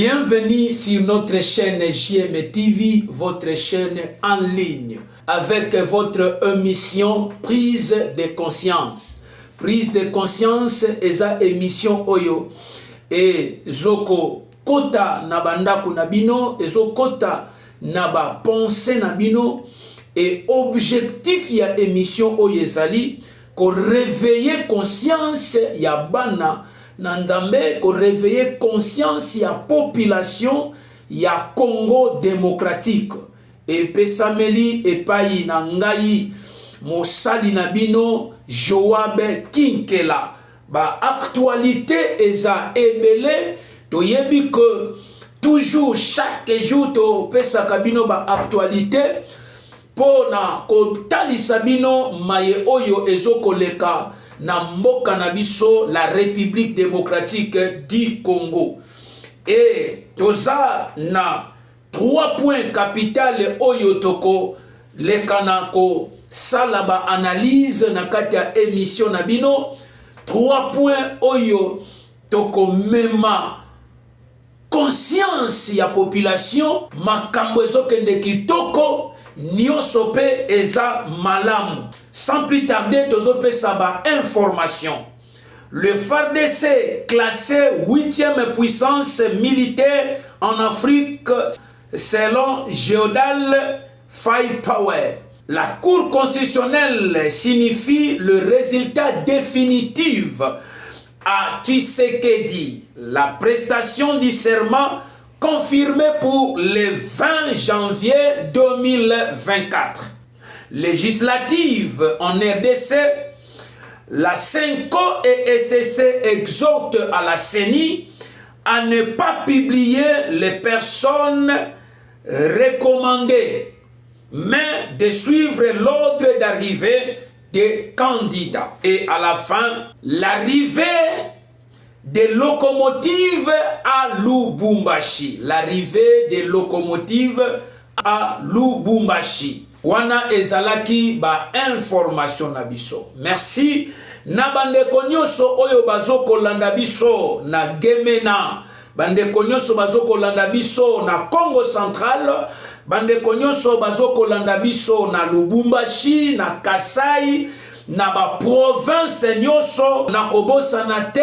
Bienvenue sur notre chaîne JM TV, votre chaîne en ligne, avec votre émission Prise de conscience. Prise de conscience eza émission oyo et zoko kota na bandaku na bino, ezo kota na ba pensée na bino et objectif ya émission oyo ezali ko réveiller conscience ya bana Nandambe ko réveiller conscience ya population ya Congo démocratique et pesameli epai na ngai mosali na bino Joabe Kinkela ba actualité eza ebele toyebi que toujours chaque jour to pesa kabino ba actualité pona ko talisa bino maye oyo ezokoleka na mboka na biso la République démocratique du Congo. Et toza na 3 points capitales oyo toko lekanako salaba analyse na kati ya émission na bino. 3 points oyo toko mema conscience ya population makambo ezokende kitoko nyonso pe eza malamu. Sans plus tarder, tozope saba information. Le FARDC classé 8e puissance militaire en Afrique selon Geodal Firepower. La Cour constitutionnelle signifie le résultat définitif à Tshisekedi. La prestation du serment confirmée pour le 20 janvier 2024. Législative en RDC, la CENCO et SCC exhortent à la CENI à ne pas publier les personnes recommandées, mais de suivre l'ordre d'arrivée des candidats. Et à la fin, l'arrivée des locomotives à Lubumbashi. L'arrivée des locomotives à Lubumbashi. Wana ezalaki ba information na biso. Merci na bandeko nyonso oyo bazoko landa biso na Gemena, bandeko nyonso bazoko landa biso na Congo Central, bandeko nyonso bazoko landa biso na Lubumbashi, na Kasai, na ba province nyonso na kobosana te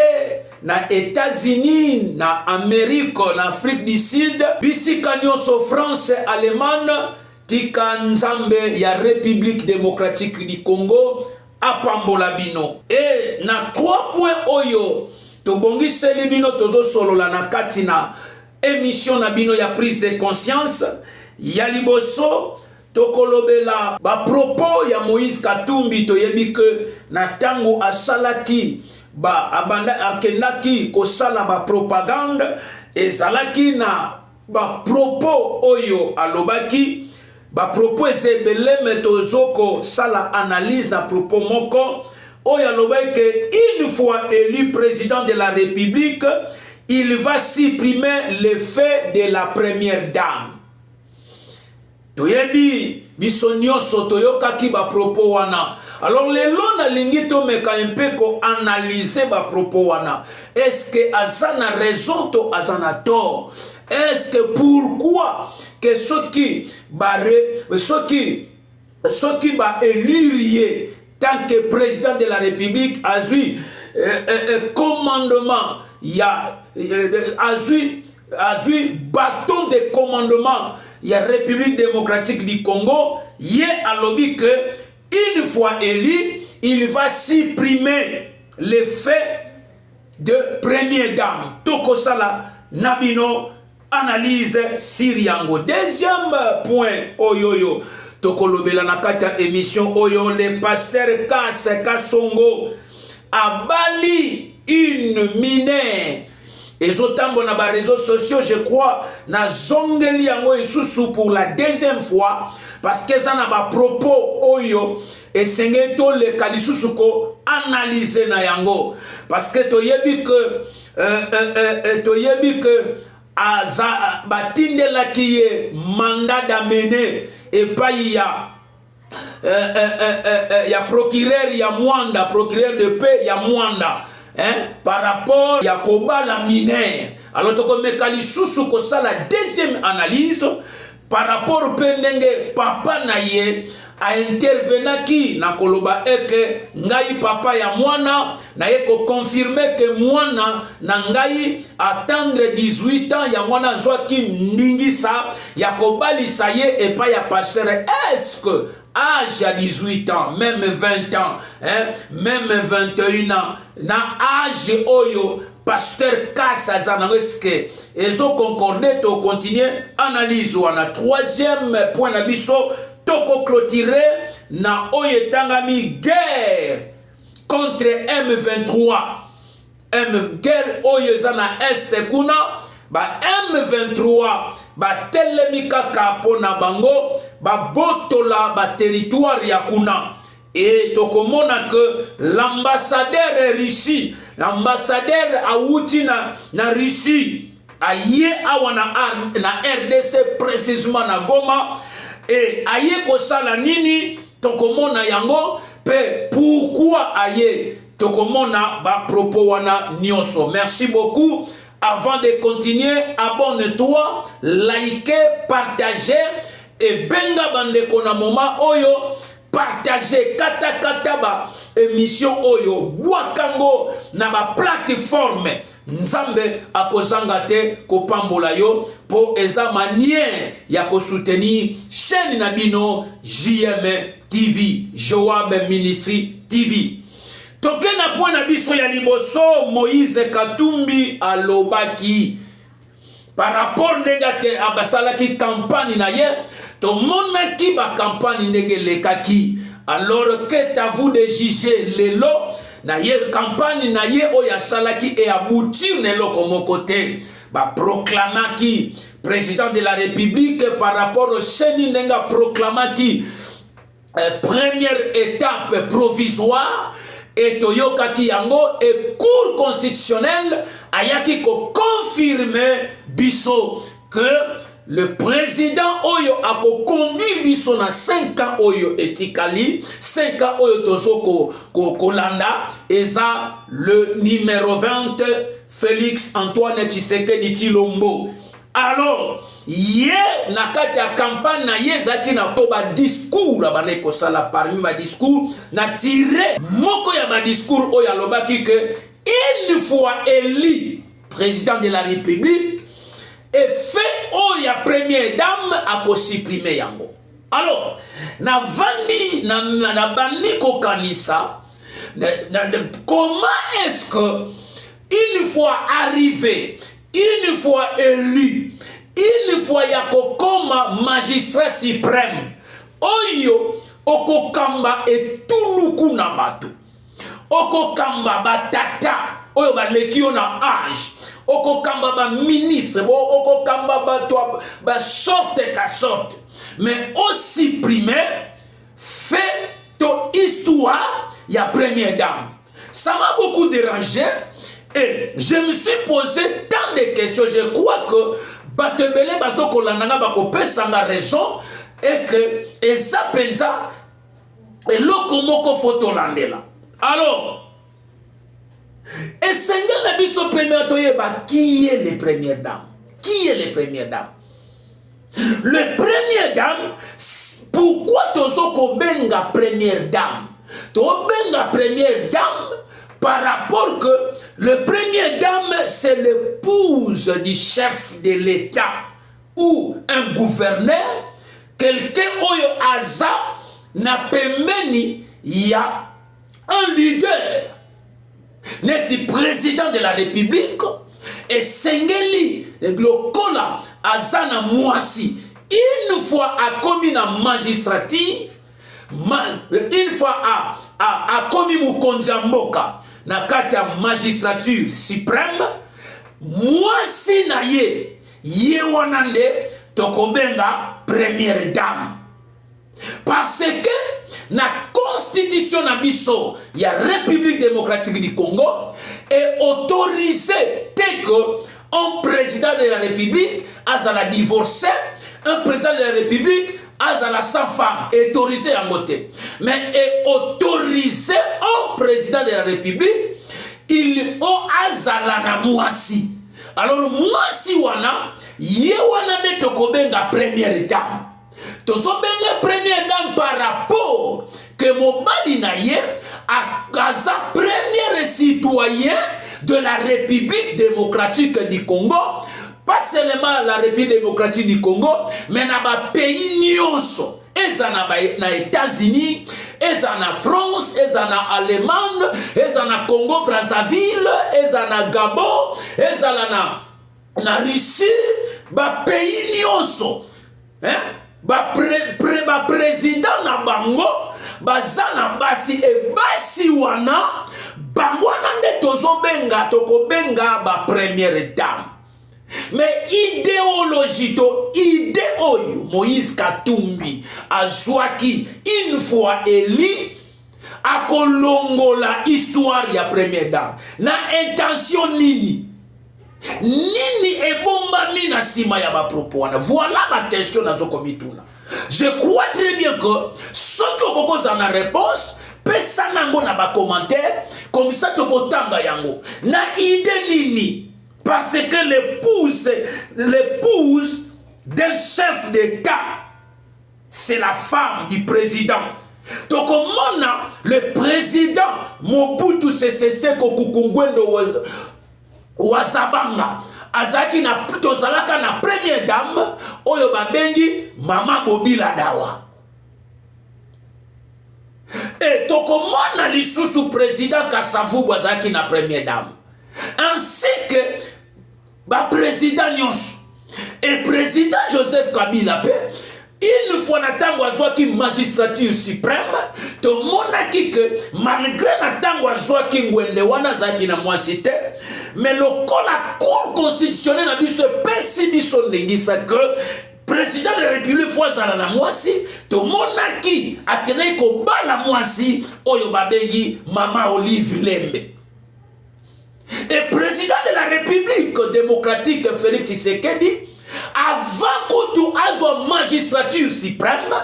na États-Unis, na Amérique, na Afrique du Sud, bisika nyonso France, Allemagne, tika nzambe ya République démocratique du Congo apambola bino. Et na 3 points oyo tobongiseli bino tozo solola na kati na émission na bino ya prise de conscience ya liboso tokolobela ba propos ya Moïse Katumbi toyebi que na tango asalaki ba abanda akendaki kosala ba propagande ezalaki na ba propos oyo alobaki ba propos ezebele metozoko sala analyse na propos moko oyo alobaki que une fois élu président de la République il va supprimer l'effet de la première dame. Toyebi biso nyonso toyokaki ba propos wana. Alors lelo na lingi to meka un peu ko analyser ba propos wana. Est-ce que azana raison to azana tort? Est-ce que pourquoi que ceux qui ba élire tant que président de la République a eu commandement, a eu bâton de commandement, il y a République démocratique du Congo, il y a lobby que une fois élu, il va supprimer l'effet de première dame. Toko sala nabino analyse Siriango. Deuxième point oyoyo toko lobela na kata émission oyo le pasteur Kasongo a bali une mineure. Et autant na ba réseaux sociaux, je crois, na zongeli yango isusu pour la deuxième fois, parce que ça n'a pas propos oyo, et sengeto le kalisusu ko analyser na yango. Parce que toyebi que aza batindela kiye mandat d'amener et pas y a procureur ya Mwanda, procureur de paix ya Mwanda. Par rapport à Yakoba la minère Alors tokomeka lisusu kosala deuxième analyse par rapport au pendenge papa na ye a intervenaki na koloba eke ngai papa ya mwana na ye ko confirmer que mwana na ngai attendre 18 ans ya mwana zwaki ndingisa ya kobalisa ye epa ya pasteur. Est-ce que âge à 18 ans, même 20 ans, hein, même 21 ans, na âge oyo pasteur Kassa Zanareske, et ont concordé, to continuer, analyse ou na troisième point na biso, toko clôturer, na oye tangami guerre contre M23, guerre oye zana est kuna, ba M23 ba telemi kaka pona bango ba botola ba territoire ya kuna. Et tokomona que l'ambassadeur Russie, l'ambassadeur Aouti na Russie aye awana na RDC précisément na Goma et aye kosala nini tokomona yango pe pourquoi aye tokomona ba propos wana nyoso. Merci beaucoup. Avant de continuer, abonne-toi, likez, partagez et benga bande kona moma oyo partagez kata ba émission oyo bwakango na ba plateforme nzambe akozanga te kopambola yo po eza manière ya ko soutenir chaîne na bino JM TV, Joab Ministry TV. Toke na point na biso ya liboso Moïse Katumbi alobaki par rapport ndengate abasalaki campagne na ye to monaki ba campagne ndenge lekaki. Alors que à vous de juger lelo na ye campagne na ye oya salaki et aboutir nelo comme côté ba proclamaki président de la République par rapport au cheni ndenga proclamaki première étape provisoire. Et toyokaki yango et cour constitutionnelle ayaki ko confirmer biso que le président oyo a ko conduire biso na 5 ans oyo etikali 5 ans oyo tozo kolanda eza le numéro 20 Félix Antoine Tshisekedi Tshilombo. Alors, ye na kati ya campagne na ye zaki na to ba discours abane ko sala parmi ba discours na tiré moko ya ba discours oyo alobaki que une fois élu président de la République et fait oyo première dame a ko supprimer yango. Alors, na vandi na bandi ko kanisa comment est-ce que une fois arrivé, une fois élu, une fois yako koma magistrat suprême, oyo okokamba etuluku na bato, okokamba batata, oyo baleki yo na âge, okokamba ba ministre, okokamba bato ba sorte ka sorte, mais aussi primaire fait ton histoire ya première dame. Ça m'a beaucoup dérangé. Et je me suis posé tant de questions. Je crois que Batebele Bazoko Lananga Bakope Sanga raison et que et ça pensa et lokomoko photo landela. Alors, et Seigneur Nabiso première toyeba qui est les premières dames? Qui est les premières dames? Les premières dames, pourquoi Tozoko Benga première dame? To Benga première dame par rapport que le premier dame c'est l'épouse du chef de l'État ou un gouverneur, quelqu'un oyo aza na pembeni ya un leader n'est président de la République et sengeli lokola aza na mwasi une fois a commis na magistrative une fois a commis mukonzi mboka na kata magistrature suprême mwasi na ye wanande tokobenga première dame parce que na constitution na biso ya République démocratique du Congo est autorisé tel que un président de la République azala divorcé, un président de la République azala sans femme, est autorisé à voter. Mais est autorisé un président de la République, il faut azala na mwasi. Alors moi si wana ye wana ne tokobenga première dame. Tozobenga première dame par rapport que mobali na ye akaza premier citoyen de la République démocratique du Congo. Pas seulement la République démocratique du Congo, mais na ba pays nyonso. Eza na États-Unis, eza na France, eza na Allemagne, eza na Congo Brazzaville, eza na Gabon, eza na Russie, ba pays nyonso. Ba président na bango, baza na basi e basi wana, bango nande tozobenga tokobenga ba première dame. Mais idéologie to idée oyo Moïse Katumbi azwaki une fois élu akolongola histoire ya première dame na intention nini ebombami na sima ya ba propos wana. Voilà ma question nazoko mituna. Je crois très bien que ce que kokoza na réponse pesa nango na ba commentaire comme ça tokotanga yango na idée nini. Parce que l'épouse d'un chef d'État, c'est la femme du président. Donc, comment le président Mobutu Sese Seko Kukungwendo Wazabanga azaki na tozalaka na première dame oyo babengi Mama Bobila Dawa. Et tokomona lisusu président Kasavubu azaki na première dame. Ainsi que ba président nyonso et président Joseph Kabila une fois na tango azwaki magistrature suprême to monaki que malgré na tango azwaki ngwende wana zaki na mwasi te mais lokola cour constitutionnelle na biso pesi biso ndengisa que président de la République fois zala na mwasi to monaki akene ko bala mwasi oyo babengi Mama Olive Lembe. Et président de la République démocratique Félix Tshisekedi, avant que tout azwa magistrature suprême,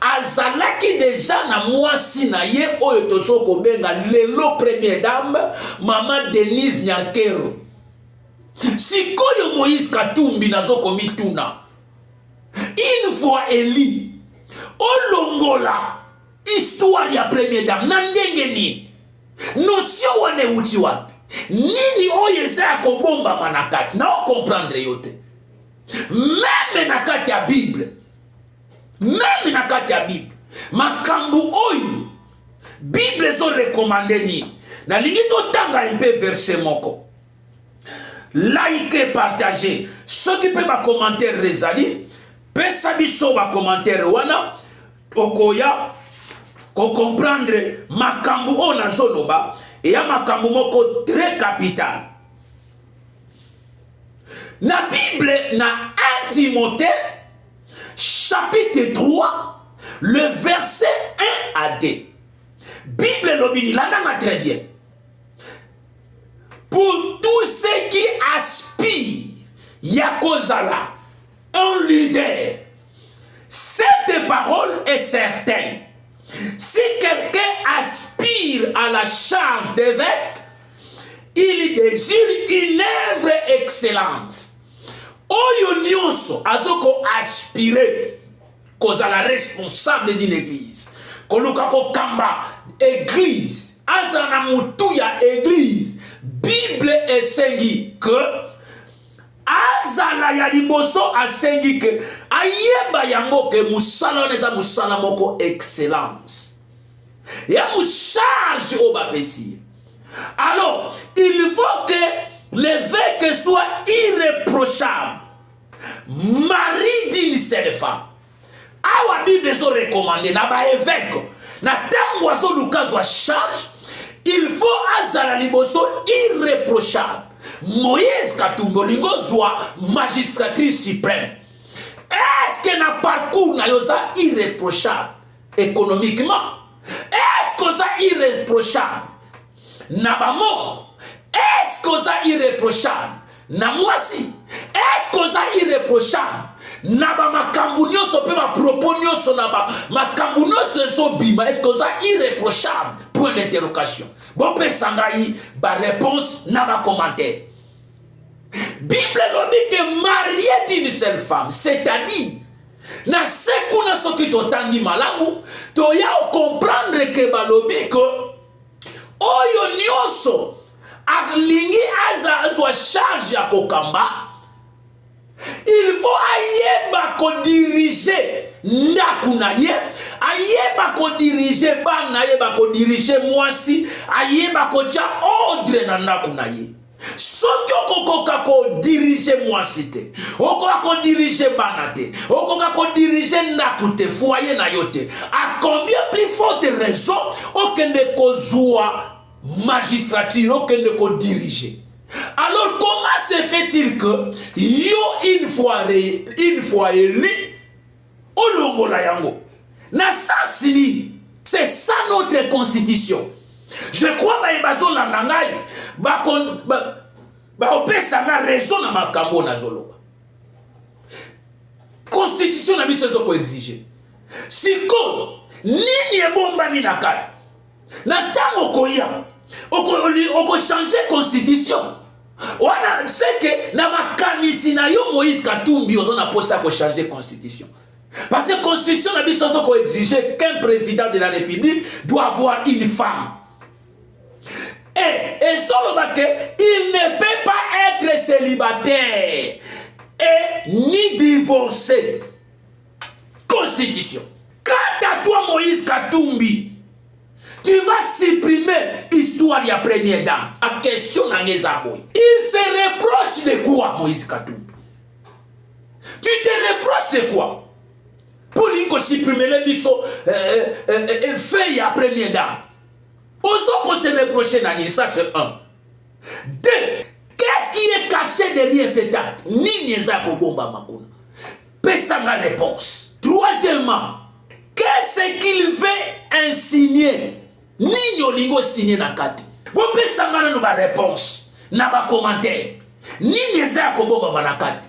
azalaki déjà na mwasi na ye oyo tozoko benga lelo première dame Maman Denise Nyankero. Sikoyo Moïse Katumbi nazoko mituna. Une fois élu, olongola histoire ya première dame na ndenge ni. Notion wane uti wapi? Nini oyeza kobomba manakati na comprendre yote même nakati ya Bible makambu oyo Bible zo recommandé ni na lingi to tanga un peu verset moko like partager ceux qui peut ba commentaire rezali pesa biso ba commentaire wana okoya ko comprendre makambu ona zoloba. Et il y a makambo moko très capital. La Bible, na 1 Timothée, chapitre 3, le verset 1 à 2. Bible l'obini, là, très bien. Pour tous ceux qui aspirent, Yakozala, un leader, cette parole est certaine. Si quelqu'un aspire à la charge d'évêque, il désire une œuvre excellente. Oyo nyonso azoko aspirer koza la responsable d'une église. Koluka ko kamba église, azana mutu ya église. Bible esengi que azala ya liboso asengi que ayeba yango ke musala neza musala moko excellence. Ya moucharge au bapesi. Alors, il faut que l'évêque soit irréprochable. Mari d'une seule femme. Awa Bible so recommandé na ba évêque. Na tango so lukazo charge, il faut azala liboso irréprochable. Moïse Katumbi lingo zwa magistratrice suprême. Est-ce que na parcours na yosa irréprochable économiquement? Est-ce que ça irréprochable na ba mort? Est-ce que ça irréprochable na mwasi? Est-ce que ça irréprochable na ba makambu nyonso pe ba propos nyonso na ba makambu nyonso so bima? Est-ce que ça irréprochable? Point d'interrogation. Bon pe sangai ba réponse na ba commentaire. Bible lobi que marié d'une seule femme, c'est-à-dire na sekuna soki totangi malamu toya comprendre que balobi que oyo nyonso alingi azwa charge ya kokamba, il faut ayeba ko diriger ndaku na ye, ayeba ko diriger bana, ayeba ko diriger mwasi, ayeba ko tia ordre na ndaku na ye. Soki okokoka ko diriger mwasi te, okoka ko diriger bana te, okoka ko diriger ndaku te, foyer na yo te, a combien plus forte raison okende kozwa magistrature, okende ko diriger. Alors comment se fait-il que yo une fois élu olongola yango na sasili? C'est ça notre constitution. Je crois que bazo landangai ba opesa nga raison na makambo na zoloba. Constitution na biso ko exiger. Siko nini ebomba ni nakala. Na tango koya oko changer constitution. Wana c'est que na makanisi na yo Moïse Katumbi ozona posa ko changer constitution. Parce que constitution na biso ko exiger qu'un président de la République doit avoir une femme. Et seulement il ne peut pas être célibataire et ni divorcé. Constitution. Quant à toi Moïse Katumbi, tu vas supprimer l'histoire de la première dame. À question d'Angezaboy. Il se reproche de quoi, Moïse Katumbi? Tu te reproches de quoi? Pour lui supprimer les bisous fait la première dame. Osons qu'on se reproche dans ça, c'est un. Deux, qu'est-ce qui est caché derrière cet acte? Ni Nieza Kobomba Makuna. Pesa ma réponse. Troisièmement, qu'est-ce qu'il veut insigner? Ni Nyolingo signer na kati. Bon, pesa ma no ba réponse. Na ba commentaire. Ni Nieza Kobomba Manakati.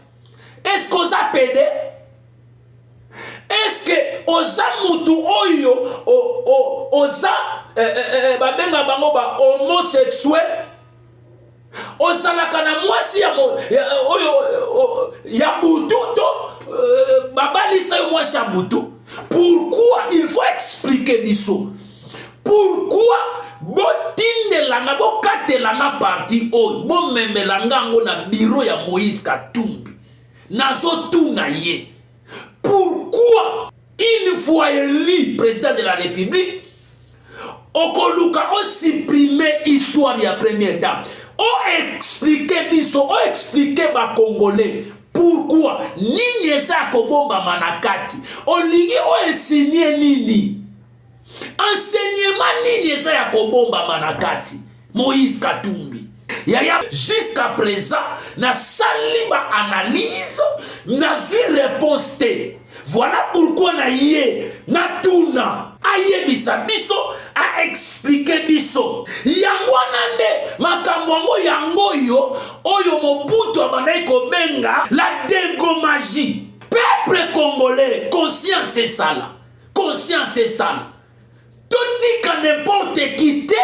Est-ce qu'on a pédé? Est-ce que oza mutu oyo oza babenga bango ba homosexuel ozalaka na mwasi oyo ya butu to babalisa yo mwasi ya butu? Pourquoi? Il faut expliquer biso. Pourquoi botindelanga bokatelanga parti oyo bomemelanga ngo na bureau ya Moïse Katumbi nazotuna ye? Pourquoi une fois élu président de la République, Okoluka a supprimé l'histoire de la première dame? On expliqué biso, on expliqué ba Congolais pourquoi Nini Eza Kobomba Manakati olingi o enseigner nini? Enseignement Nini Eza Kobomba Manakati Moïse Katumbi. Yaya jusqu'à présent na saliba analyse na vu réponse te. Voilà pourquoi na yé na tuna aye bisa biso a expliquer biso yango nande makambo yango yo oyo Mobutu abandai ko benga la dégomagie. Peuple congolais, conscience c'est ça là, conscience c'est ça là. Tout ka n'importe qui te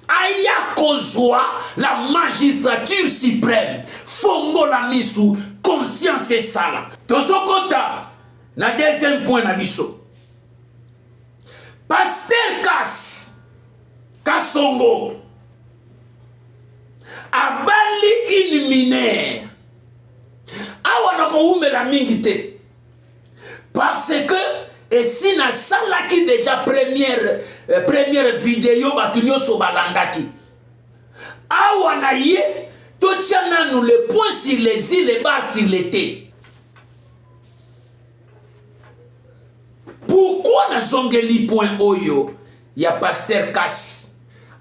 aya kozwa la magistrature suprême fongo la misu, conscience c'est ça là. Tozokota na deuxième point na biso. Pasteur Kasongo abali une minère awana ko umela mingi te parce que et si na salaki déjà première vidéo batunyo so balandaki awana ye totiana nous le point sur les îles et bas sur l'été. Pourquoi na zongeli point oyo ya pasteur Kas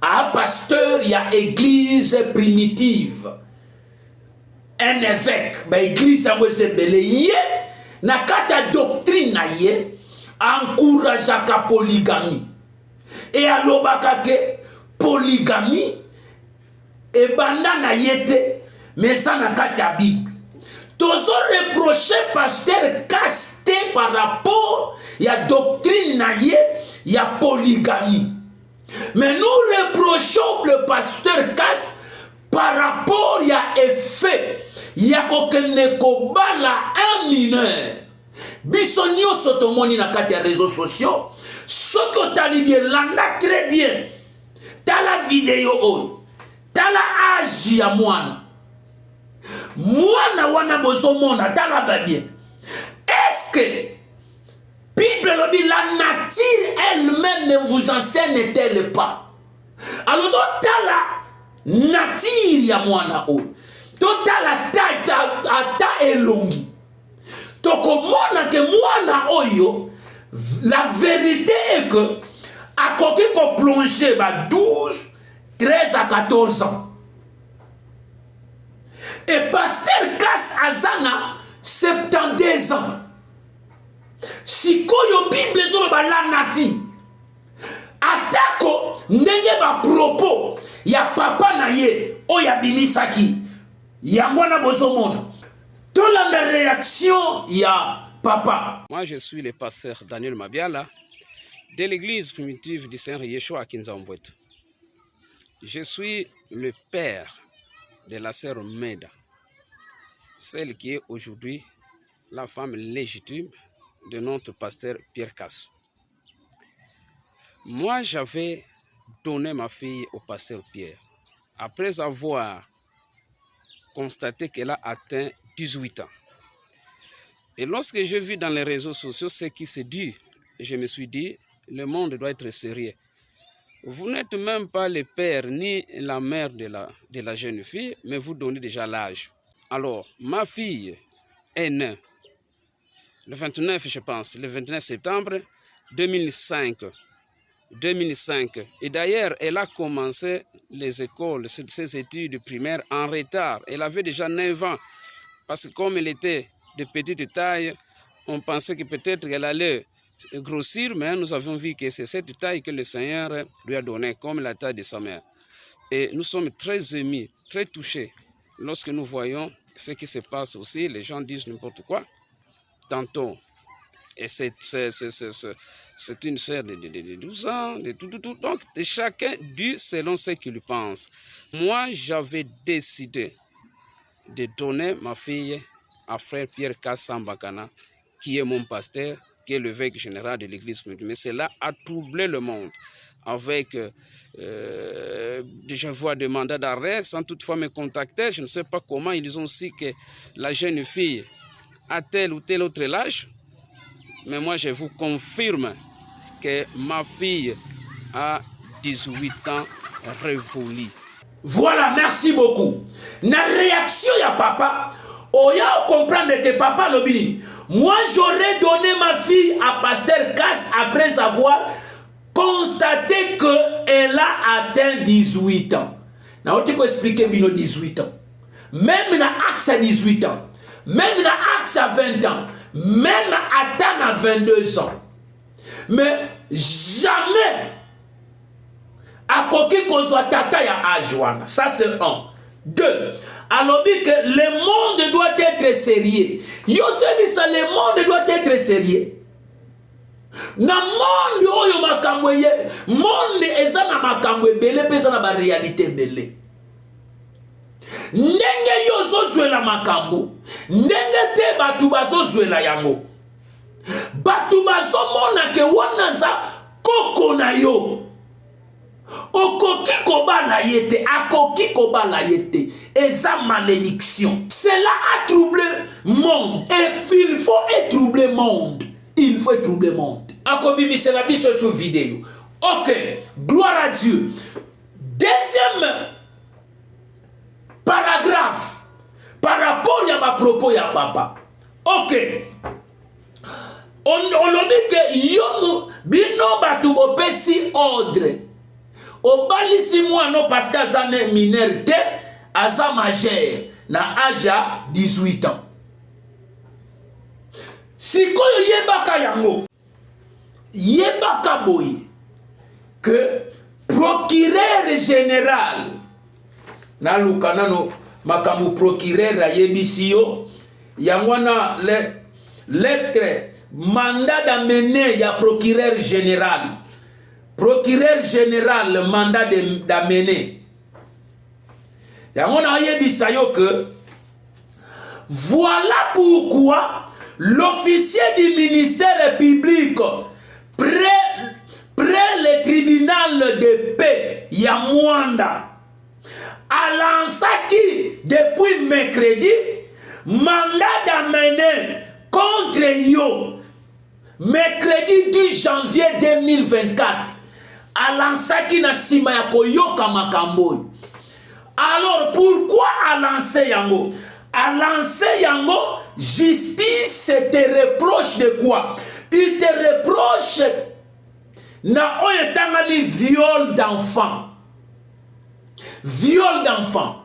a pasteur ya église primitive un évêque ba église amwese bele ye na kata doctrine na ye encourage la polygamie et alobaka ke polygamie et banana yete mais ça na kata Bible. Tozo reprocher pasteur Kasté par rapport à doctrine naïe, il y a polygamie. Mais nous reprochons le pasteur Kas par rapport à effet ya kokende kobala un mineur. Biso nyonso tomoni na kati ya réseaux sociaux, soki otali bien, landa très bien, tala vidéo oyo, tala âge ya mwana. Mwana wana bozomona, tala ba bien. Est-ce que Bible dit la nature elle-même ne vous enseigne-t-elle pas? Alors tala nature ya mwana oyo, tala ata elongi. Tokomona ke mwana oyo, la vérité est que à côté qu'on plonge 12, 13 à 14 ans. Et pasteur Cass Azana 72 ans. Si koyo Bible zo ba la nati. Atako ndenge ba propos ya papa na ye oya bimisaki. Ya mwana bozomona. Toute la réaction, il y a papa. Moi, je suis le pasteur Daniel Mabiala de l'église primitive du Seigneur Yeshua à Kinzamvouet. Je suis le père de la sœur Meda, celle qui est aujourd'hui la femme légitime de notre pasteur Pierre Cass. Moi, j'avais donné ma fille au pasteur Pierre après avoir constaté qu'elle a atteint 18 ans. Et lorsque j'ai vu dans les réseaux sociaux ce qui se dit, je me suis dit, le monde doit être sérieux. Vous n'êtes même pas le père ni la mère de la jeune fille, mais vous donnez déjà l'âge. Alors, ma fille est née le 29, je pense, le 29 septembre 2005. Et d'ailleurs, elle a commencé les écoles, ses études primaires en retard. Elle avait déjà 9 ans. Parce que comme elle était de petite taille, on pensait que peut-être qu'elle allait grossir, mais nous avons vu que c'est cette taille que le Seigneur lui a donnée, comme la taille de sa mère. Et nous sommes très émus, très touchés, lorsque nous voyons ce qui se passe aussi. Les gens disent n'importe quoi. Tantôt, et c'est une sœur de 12 ans, de tout. Donc, chacun dit selon ce qu'il pense. Moi, j'avais décidé de donner ma fille à frère Pierre Cass Sambakana, qui est mon pasteur, qui est l'évêque général de l'église primitive. Mais cela a troublé le monde avec déjà voix de mandat d'arrêt, sans toutefois me contacter. Je ne sais pas comment ils ont su que la jeune fille a tel ou tel autre âge. Mais moi, je vous confirme que ma fille a 18 ans révolus. Voilà, merci beaucoup. La réaction ya papa, oya comprendre que papa lobini. Moi, j'aurais donné ma fille à pasteur Cass après avoir constaté qu'elle a atteint 18 ans. Na ote ko expliquer bino 18 ans. Même na axe à 18 ans. Même na axe à 20 ans. Même à 22 ans. Mais jamais à koki kozwa tata ya ajwana. Ça c'est un. Deux. Alors dit que le monde doit être sérieux. Yo se dit ça, le monde doit être sérieux. Na monde oyo makambo ye, monde eza na makambo ebele pesa na ba réalité ebele. Ndenge yo zozwela makambo, ndenge te batu bazozwela yango. Batu bazomona ke wana za koko na yo. Okoki kobala yete, akoki kobala yete. Et sa malédiction. Cela a troublé le monde. Et il faut troubler le monde. Il faut troubler le monde. Akobi c'est la bise sur vidéo. Ok, gloire à Dieu. Deuxième paragraphe par rapport à ma propos à papa. Ok. On dit que yomu bino batu bopesi ordre. Obalisi moi non parce que ça n'est mineur aza majeur na âge à 18 ans. Si koyo yebaka yango, yebaka boy que procureur général na lukanano makamu procureur a yebisi yo yangwana lettre mandat d'amener ya procureur général. Procureur général mandat d'amener yango na yebisa yo que voilà pourquoi l'officier du ministère public près le tribunal de paix ya Mwanda a lancé depuis mercredi mandat d'amener contre yo. Mercredi 10 janvier 2024 a lancé na sima ya koyoka makambo. Alors pourquoi a lancé yango? A lancé yango, justice te reproche de quoi? Il te reproche na oyetangani viol d'enfant. Viol d'enfant.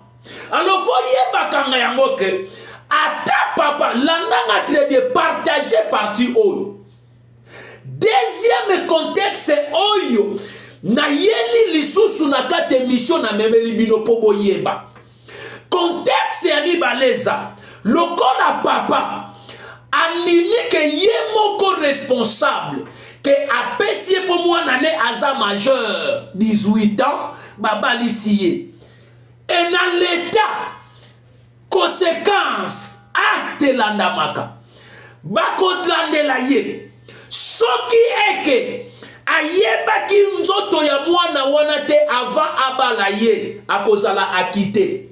Alors voyez bakanga yango que ata papa landanga très bien partagé parti oyo. Deuxième contexte oyo na yeli lisusu na kate émission na memeli bino po boyeba. Contexte ya mibaleza lokola papa anini ke ye moko responsable que apesi pour moi nane aza majeur 18 ans baba lisiye et dans l'état conséquence acte landamaka bakodlandela ye soki eke ayebaki nzoto ya mwana wana te avant abala ye akozala akite.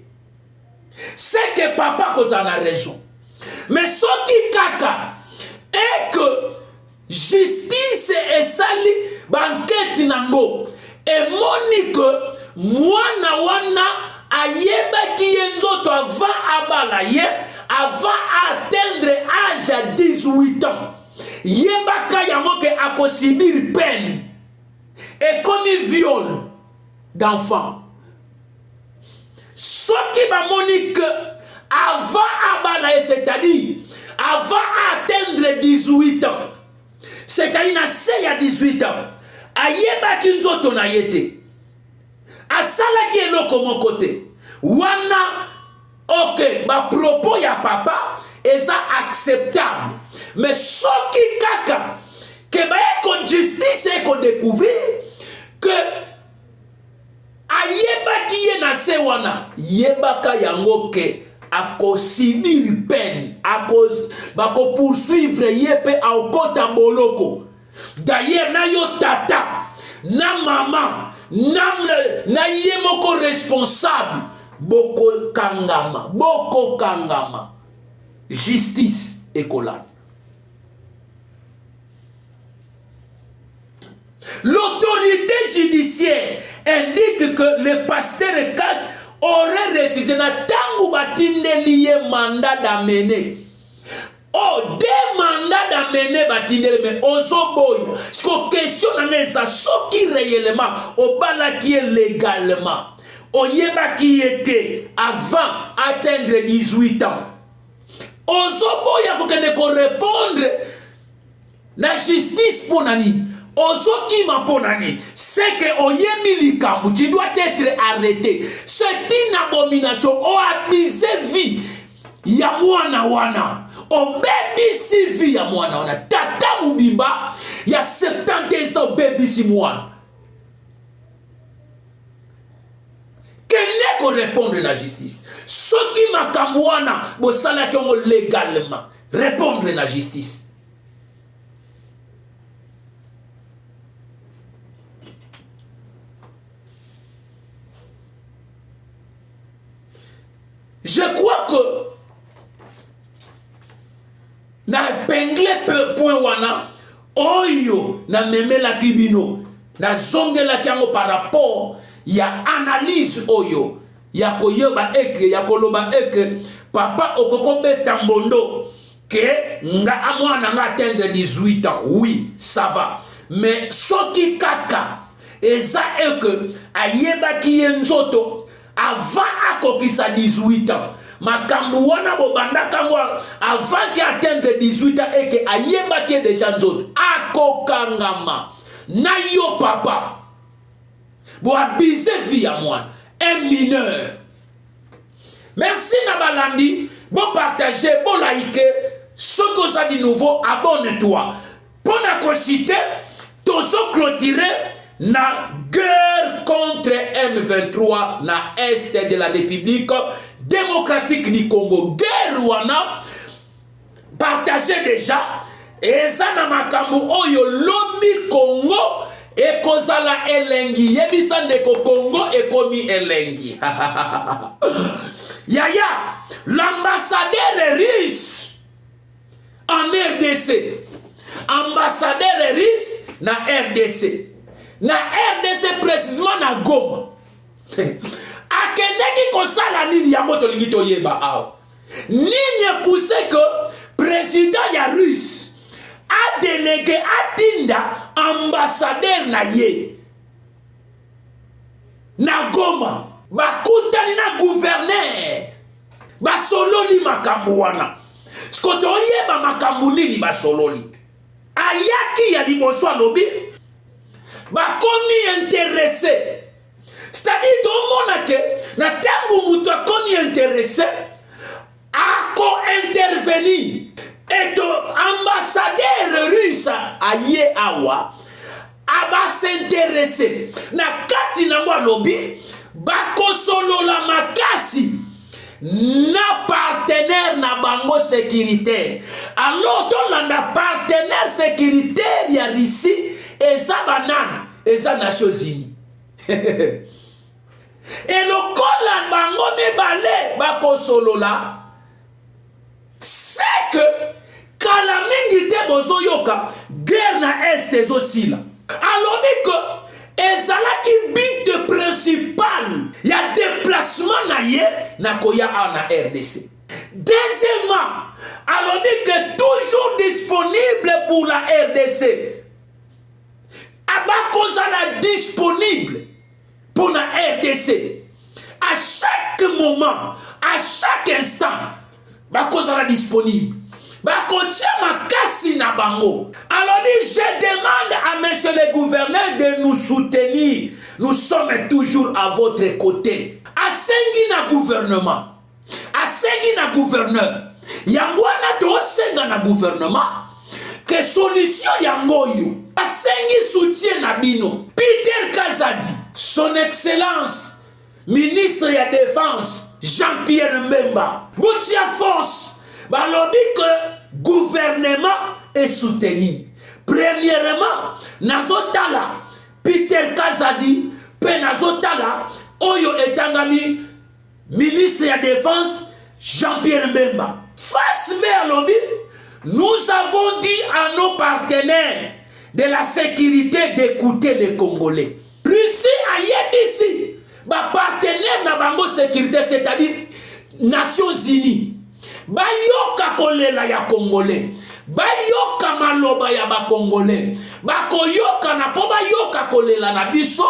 C'est que papa kozana raison. Mais soki kaka et que justice et sali banquette nango et monique mwana wana ayebaki nzoto avant abala ye avant atteindre âge à 18 ans. Yebaka yango ke akosibir peine et commis viol d'enfant. Ce qui va monique avant abala, c'est-à-dire avant atteindre 18 ans, c'est-à-dire na se ya 18 ans, ayebaki nzoto na yete, asalaki eloko mon côté, wana ok, ba propos ya papa, eza acceptable, mais ce qui kaka, que ba eko justice eko découvrir, que ayebaki ye na se wana yebaka yango ke akosibiri peine bako poursuivre ye pe aokota boloko. D'ailleurs na yo tata na mama na ye moko responsable boko kangama justice écolane. L'autorité judiciaire indique que le pasteur Casse aurait refusé na tangu batindeli ye mandat d'amener. Oh, des mandats d'amener batindeli mais ozoboy. Ce que question na ça soki réellement au bala qui est légalement. Oyeba qui était avant atteindre 18 ans. Ozoboy a ko répondre la justice pour nani. Ozoki maponani, c'est que oyemilika, tu dois être arrêté. C'est une abomination. O abusé vie. Ya mwana wana. O baby si vie ya mwana wana. Tata mubimba. Ya 70 ans baby si mwana. Quel est qu'on répondre la justice? Ce qui m'a kamwana, bo sala kongo légalement. Répondre la justice. Je crois que na pengle point wana oyo na memela kibino na zongela kiango par rapport ya analyse oyo ya koyoba eke ya koloba eke papa okoko beta mbondo que nga amwana nga atteindre 18 ans. Oui, ça va. Mais soki kaka eza eke ayeba ki nzoto avant akokisa 18 ans. Makambu wana bobanda kangwa avant ki atteindre 18 ans et que ayeba ki déjà nzoto akokangama na yo papa bo abise vie à moi un mineur. Merci na balandi bon partager bon liker ce que ça dit nouveau abonne-toi pour na citer tozo clôturer na guerre contre M23 na est de la République démocratique du Congo. Guerre wana partagé déjà eza na makambo oyo lobi Congo ekozala elengi yebisa ndeko Congo ekomi elengi. Yaya, l'ambassadeur russe en RDC, ambassadeur russe na RDC, na RDC précisément na Goma. Akendeki kosala nini yango tolingi toyeba awa. Nini poussé que président ya russe a délégué atinda ambassadeur na ye na Goma. Bakutani na gouverneur basololi makambo wana. Skoto yeba makambo nini basololi. Ayaki ya liboso alobi bakomi intéressé. C'est-à-dire domona ke na tango mutu akomi intéressé ako intervenir. Et to ambassadeur russe aye awa aba s'intéresser na kati na mwa lobi bakosolola makasi na partenaire na bango sécuritaire. Alors tolanda partenaire sécuritaire ya Russie eza banane eza Nations Unies. Et lokola bango mibale bakosolola c'est que kala mingi te bozo yoka guerre na est ezosila. Alors que ezalaki but principal ya déplacement na ye na koya na RDC. Deuxièmement, alors que toujours disponible pour la RDC. Abakozala disponible pour la RDC. À chaque moment, à chaque instant, bakozala disponible. Bakotia makasi na bango. Alors je demande à monsieur le gouverneur de nous soutenir. Nous sommes toujours à votre côté. Asengi na gouvernement. Asengi na gouverneur. Yangwana to senga na gouvernement. Que solution yangoyo. Asengi soutien na bino. Peter Kazadi, son excellence, ministre ya défense, Jean-Pierre Mbemba. Boutia force. Balobi que gouvernement est soutenu. Premièrement, nazotala Peter Kazadi, pe nazotala Oyo Etangami, ministre de la Défense, Jean-Pierre Mbemba. Face vers lobby, nous avons dit à nos partenaires de la sécurité d'écouter les Congolais. Russie a ici, ba partenaire na bango sécurité, c'est-à-dire Nations Unies. Bayoka kolela ya Congolais. Bayoka maloba ya ba Congolais. Bakoyoka na po bayoka kolela na biso.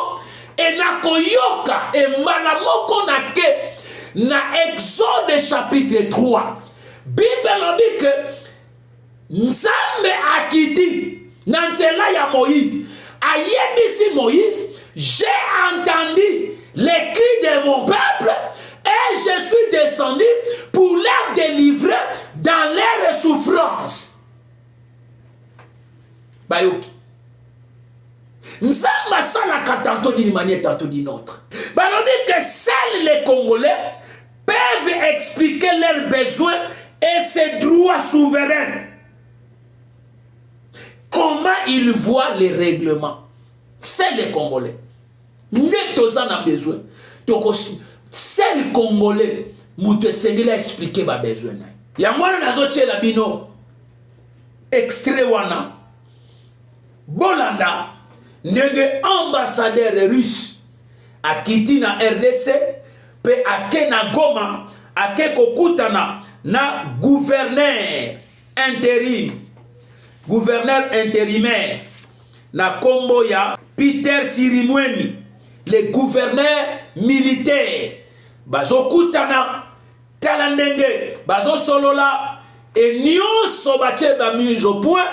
Et na koyoka e mbala moko na ke na Exode chapitre 3. Bible dit que Nzambe akiti na nzela ya Moïse. Ayebisi Moïse, j'ai entendu les cris de mon peuple et je suis descendu pour les délivrer dans leurs souffrances. Bayoki. Nzamba salaka tantôt d'une manière, tantôt d'une autre. On dit que seuls les Congolais peuvent expliquer leurs besoins et ses droits souverains. Comment ils voient les règlements. C'est les Congolais. Nous avons besoin. C'est les Congolais. Nous devons expliquer mes besoins. Il y a moi qui la bino. Extrait wana. Bolanda. Nenge ambassadeur russe. A kiti na RDC. Pe ake na Goma. Ake kokutana. Na gouverneur intérim. Gouverneur intérimaire. Na kombo ya Peter Sirimweni. Le gouverneur militaire. Bazo kutana. Talandenge. Bazo solola. Et nyonso bache ba mise au point.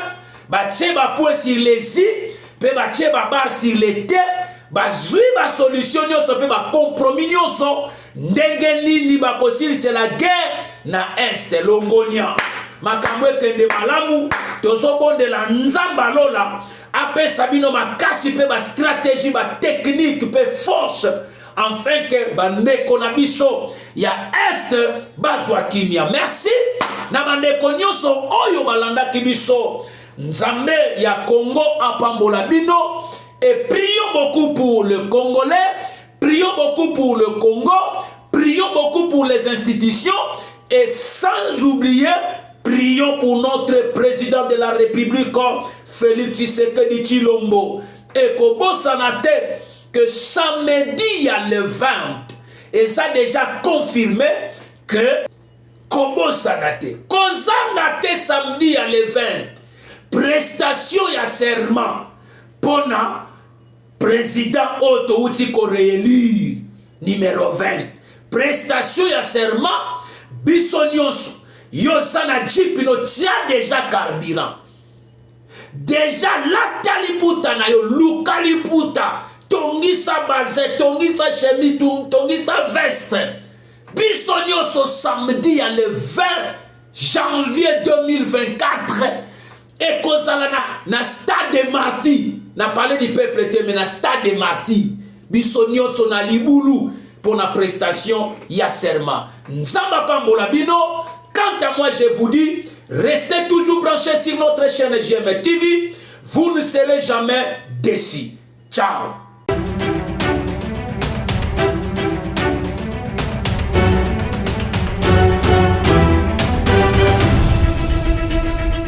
Bache ba point sur les îles. Pe bache ba bar sur les terres. Bazui ba solution nyonso. Pe ba compromis nyonso. Ndenge nini ba kosili c'est la guerre. Na est Longonia. makambo ekende malamu tozobondela nzamba lola apesa bino makasi pe ba stratégie ba technique pe force afin que bandeko na biso ya est bazwa kimia. Merci na bandeko nyonso oyo balandaki biso. Nzambe ya Congo apambola bino et prions beaucoup pour le Congolais, prions beaucoup pour le Congo, prions beaucoup pour les institutions et sans oublier prions pour notre président de la République Félix Tshisekedi Tshilombo et Kobo Sanate que samedi il y a le 20 et ça déjà confirmé que Kobo Sanate Kozangate samedi il y a le 20 prestation ya serment pona président Otto Utiko réélu numéro 20 prestation ya serment bisonyos yosana jipino tia déjà carburant déjà la taliputa na yo lukaliputa tongisa base tongisa chemise tongisa veste bisonyoso samedi ya le 20 janvier 2024 et kozala na stade de Marty na parlé du peuple te mais na stade de Marty bisonyoso na libulu pour la prestation ya serment nzamba pambola bino. Quant à moi, je vous dis, restez toujours branchés sur notre chaîne GM TV. Vous ne serez jamais déçus. Ciao.